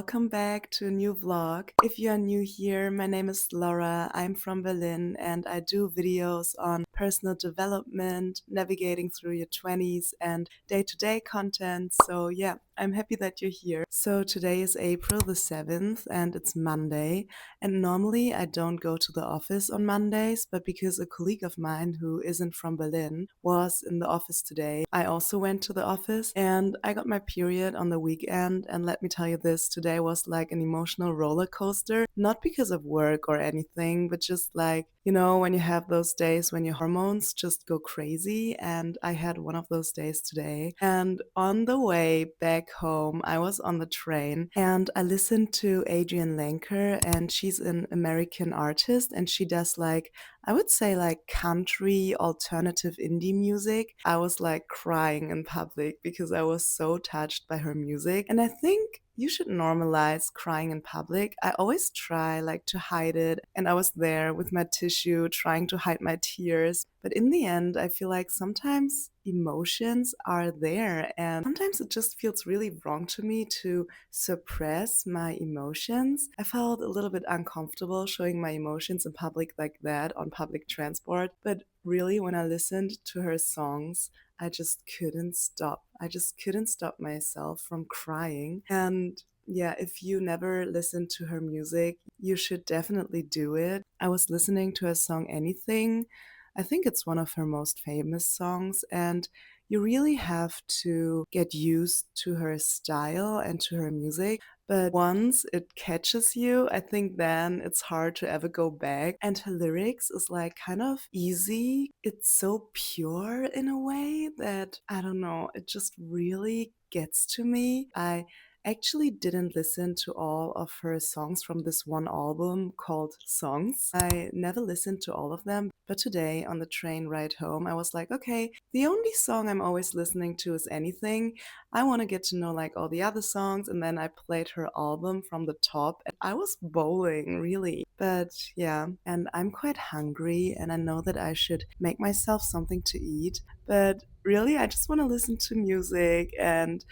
welcome back to a new vlog. If you are new here, my name is Laura. I'm from Berlin and I do videos on personal development, navigating through your 20s, and day-to-day content. So yeah, I'm happy that you're here. So today is April the 7th and it's Monday. And normally I don't go to the office on Mondays, but because a colleague of mine who isn't from Berlin was in the office today, I also went to the office and I got my period on the weekend. And let me tell you this, today was like an emotional roller coaster, not because of work or anything, but just like, when you have those days when your hormones just go crazy. And I had one of those days today. And on the way back home, I was on the train and I listened to Adrienne Lenker, and she's an American artist and she does like, I would say like country, alternative indie music. I was like crying in public because I was so touched by her music. And I think you should normalize crying in public. I always try like to hide it, and I was there with my tissue trying to hide my tears. But in the end, I feel like sometimes emotions are there, and sometimes it just feels really wrong to me to suppress my emotions. I felt a little bit uncomfortable showing my emotions in public like that on public transport, but really, when I listened to her songs, I just couldn't stop. I just couldn't stop myself from crying. And yeah, if you never listened to her music, you should definitely do it. I was listening to her song Anything. I think it's one of her most famous songs, and you really have to get used to her style and to her music. But once it catches you, I think then it's hard to ever go back. And her lyrics is like kind of easy. It's so pure in a way that, I don't know, it just really gets to me. I actually didn't listen to all of her songs from this one album called Songs. I never listened to all of them, but today on the train ride home, I was like, okay, the only song I'm always listening to is Anything. I want to get to know like all the other songs, and then I played her album from the top, and I was bowling, really. But yeah, and I'm quite hungry, and I know that I should make myself something to eat, but really, I just want to listen to music and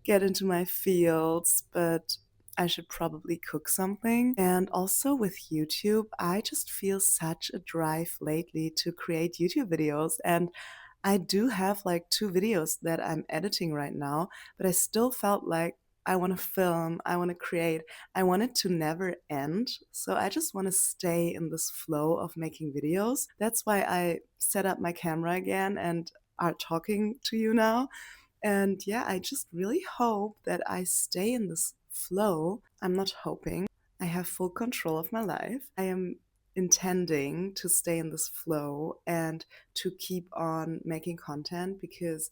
get into my fields, but I should probably cook something. And also with YouTube, I just feel such a drive lately to create YouTube videos. And I do have like two videos that I'm editing right now, but I still felt like I want to film, I want to create, I want it to never end. So I just want to stay in this flow of making videos. That's why I set up my camera again and are talking to you now. And yeah, I just really hope that I stay in this flow. I'm not hoping. I have full control of my life. I am intending to stay in this flow and to keep on making content because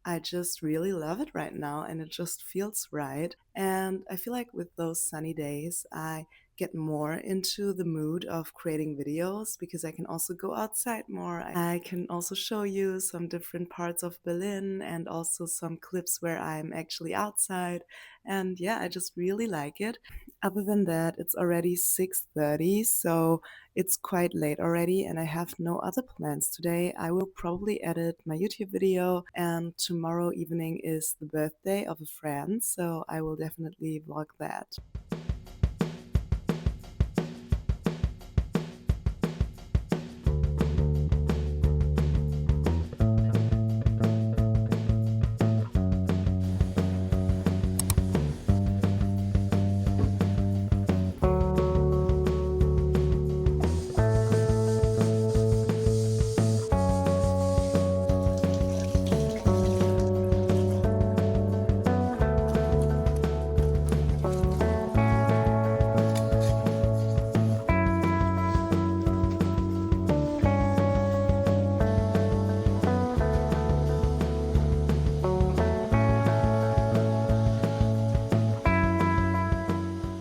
I just really love it right now and it just feels right. And I feel like with those sunny days, I get more into the mood of creating videos because I can also go outside more. I can also show you some different parts of Berlin and also some clips where I'm actually outside. And yeah, I just really like it. Other than that, it's already 6:30, so it's quite late already and I have no other plans today. I will probably edit my YouTube video, and tomorrow evening is the birthday of a friend, so I will definitely vlog that.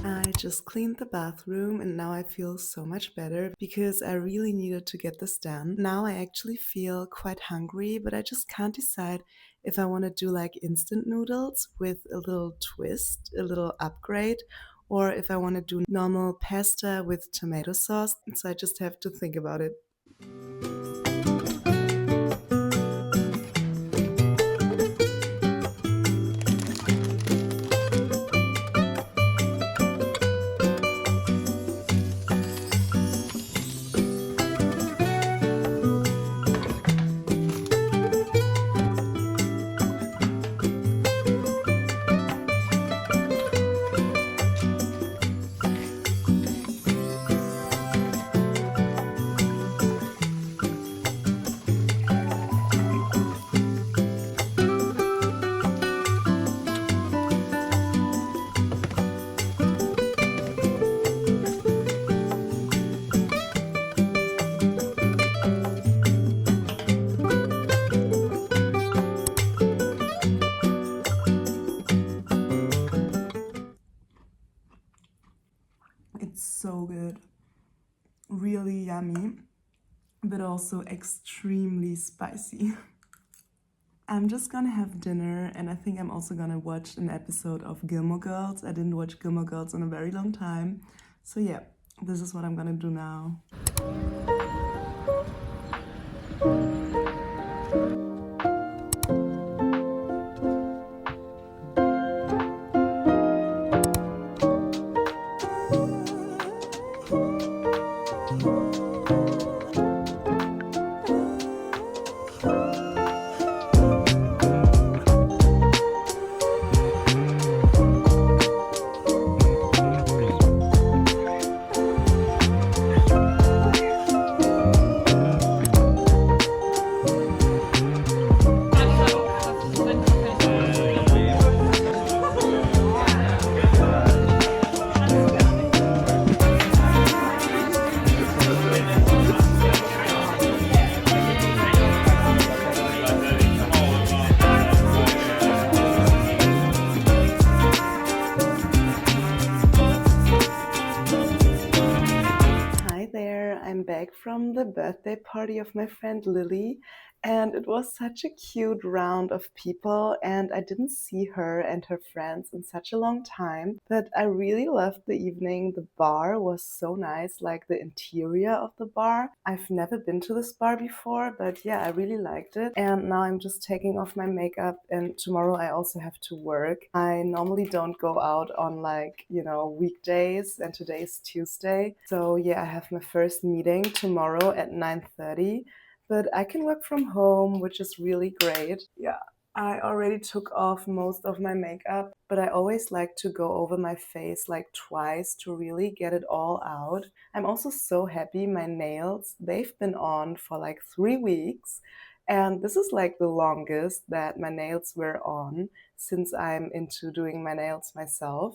I just cleaned the bathroom and now I feel so much better because I really needed to get this done. Now I actually feel quite hungry, but I just can't decide if I want to do like instant noodles with a little twist, a little upgrade, or if I want to do normal pasta with tomato sauce. So I just have to think about it. yummy, but also extremely spicy. I'm just gonna have dinner and I think I'm also gonna watch an episode of Gilmore Girls. I didn't watch Gilmore Girls in a very long time. So, yeah, this is what I'm gonna do now. Hi there, I'm back from the birthday party of my friend Lilly, and it was such a cute round of people, and I didn't see her and her friends in such a long time, but I really loved the evening. The bar was so nice, like the interior of the bar. I've never been to this bar before, but yeah, I really liked it. And now I'm just taking off my makeup, and tomorrow I also have to work. I normally don't go out on weekdays, and today is Tuesday. So yeah, I have my first meeting tomorrow at 9:30, but I can work from home, which is really great. Yeah. I already took off most of my makeup, but I always like to go over my face like twice to really get it all out. I'm also so happy my nails, they've been on for like 3 weeks. And this is like the longest that my nails were on since I'm into doing my nails myself.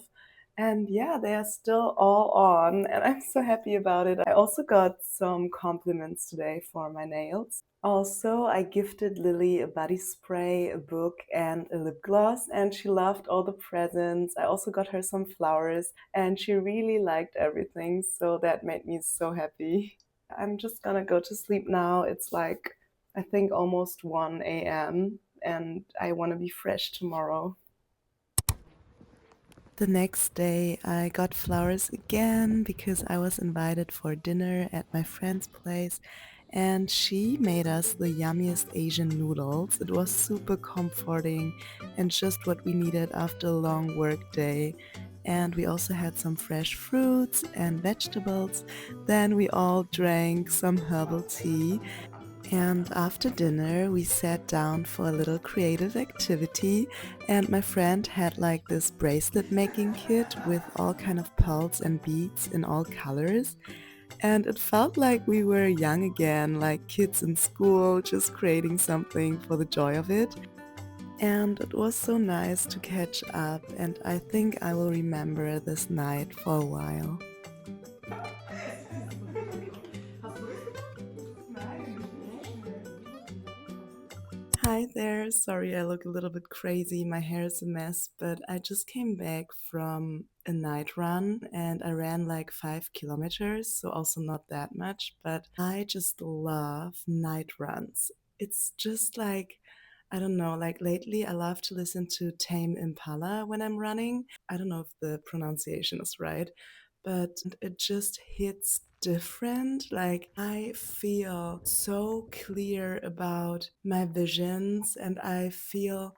And yeah, they are still all on, and I'm so happy about it. I also got some compliments today for my nails. Also, I gifted Lily a body spray, a book, and a lip gloss, and she loved all the presents. I also got her some flowers, and she really liked everything, so that made me so happy. I'm just gonna go to sleep now. It's like, I think almost 1 a.m., and I wanna be fresh tomorrow. The next day, I got flowers again because I was invited for dinner at my friend's place, and she made us the yummiest Asian noodles. It was super comforting and just what we needed after a long work day. And we also had some fresh fruits and vegetables. Then we all drank some herbal tea, and after dinner, we sat down for a little creative activity, and my friend had like this bracelet making kit with all kind of pearls and beads in all colors, and it felt like we were young again, like kids in school, just creating something for the joy of it. And it was so nice to catch up, and I think I will remember this night for a while. Hi there. Sorry, I look a little bit crazy. My hair is a mess, but I just came back from a night run and I ran like 5 kilometers, so also not that much, but I just love night runs. It's just like, I don't know, like lately I love to listen to Tame Impala when I'm running. I don't know if the pronunciation is right, but it just hits different. Like, I feel so clear about my visions and I feel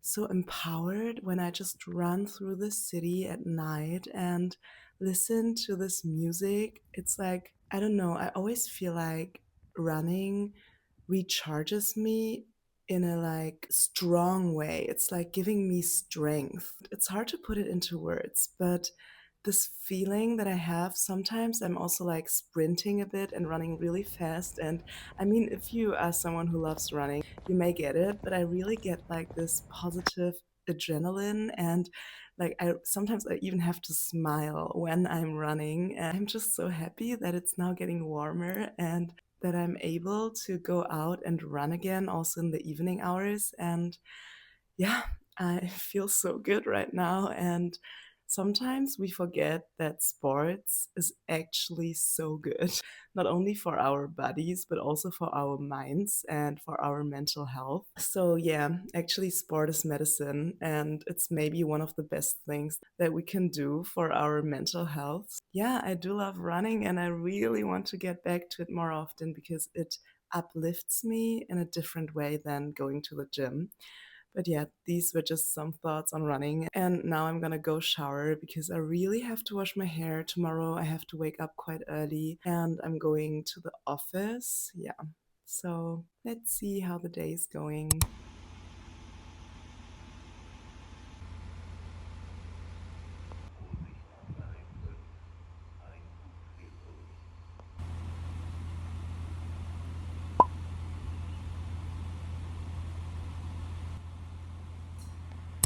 so empowered when I just run through the city at night and listen to this music. It's like, I don't know, I always feel like running recharges me in a like strong way. It's like giving me strength. It's hard to put it into words, but this feeling that I have sometimes, I'm also like sprinting a bit and running really fast. And I mean, if you are someone who loves running, you may get it, but I really get like this positive adrenaline, and like I sometimes I even have to smile when I'm running. And I'm just so happy that it's now getting warmer and that I'm able to go out and run again also in the evening hours. And yeah, I feel so good right now. And sometimes we forget that sports is actually so good, not only for our bodies, but also for our minds and for our mental health. So, yeah, actually, sport is medicine, and it's maybe one of the best things that we can do for our mental health. Yeah, I do love running, and I really want to get back to it more often because it uplifts me in a different way than going to the gym. But yeah, these were just some thoughts on running. And now I'm gonna go shower because I really have to wash my hair. Tomorrow I have to wake up quite early and I'm going to the office. Yeah. So let's see how the day is going.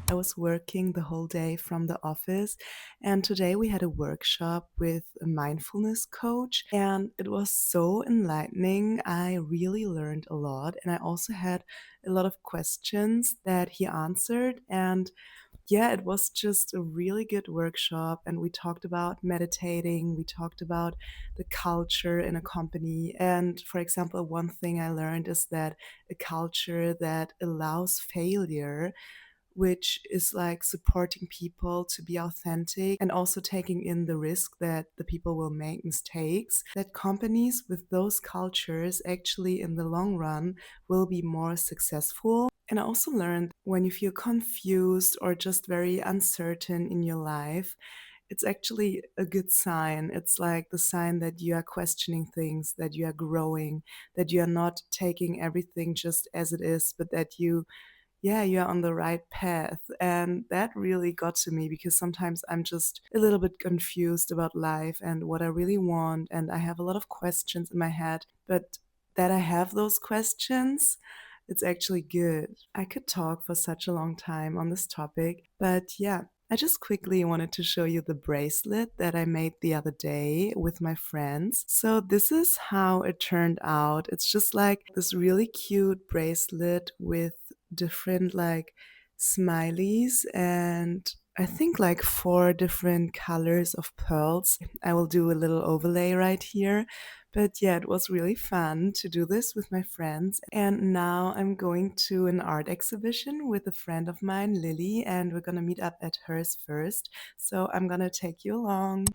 I was working the whole day from the office, and today we had a workshop with a mindfulness coach, and it was so enlightening. I really learned a lot, and I also had a lot of questions that he answered. And yeah, it was just a really good workshop. And we talked about meditating, we talked about the culture in a company. And for example, one thing I learned is that a culture that allows failure, which is like supporting people to be authentic and also taking in the risk that the people will make mistakes, that companies with those cultures actually in the long run will be more successful. And I also learned when you feel confused or just very uncertain in your life, it's actually a good sign. It's like the sign that you are questioning things, that you are growing, that you are not taking everything just as it is, but that yeah, you're on the right path. And that really got to me because sometimes I'm just a little bit confused about life and what I really want. And I have a lot of questions in my head, but that I have those questions, it's actually good. I could talk for such a long time on this topic, but yeah. I just quickly wanted to show you the bracelet that I made the other day with my friends. So, this is how it turned out. It's just like this really cute bracelet with different like smileys and I think like four different colors of pearls. I will do a little overlay right here. But yeah, it was really fun to do this with my friends. And now I'm going to an art exhibition with a friend of mine, Lilly, and we're gonna meet up at hers first. So I'm gonna take you along.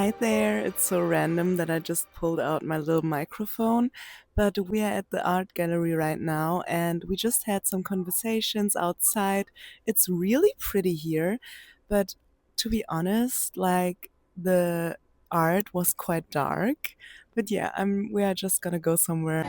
Hi there, it's so random that I just pulled out my little microphone, but we are at the art gallery right now and we just had some conversations outside. It's really pretty here, but to be honest, like the art was quite dark. But yeah, we are just gonna go somewhere.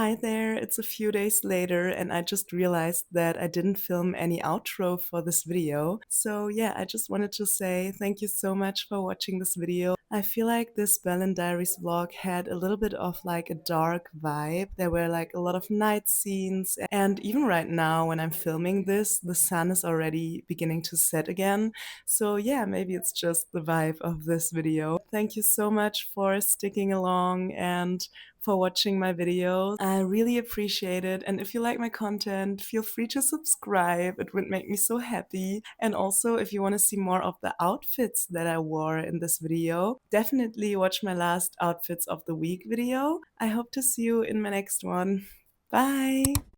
Hi there, it's a few days later and I just realized that I didn't film any outro for this video. So yeah, I just wanted to say thank you so much for watching this video. I feel like this Berlin Diaries vlog had a little bit of like a dark vibe. There were like a lot of night scenes, and even right now when I'm filming this, the sun is already beginning to set again. So yeah, maybe it's just the vibe of this video. Thank you so much for sticking along and for watching my videos. I really appreciate it. And if you like my content, feel free to subscribe. It would make me so happy. And also, if you want to see more of the outfits that I wore in this video, definitely watch my last outfits of the week video. I hope to see you in my next one. Bye!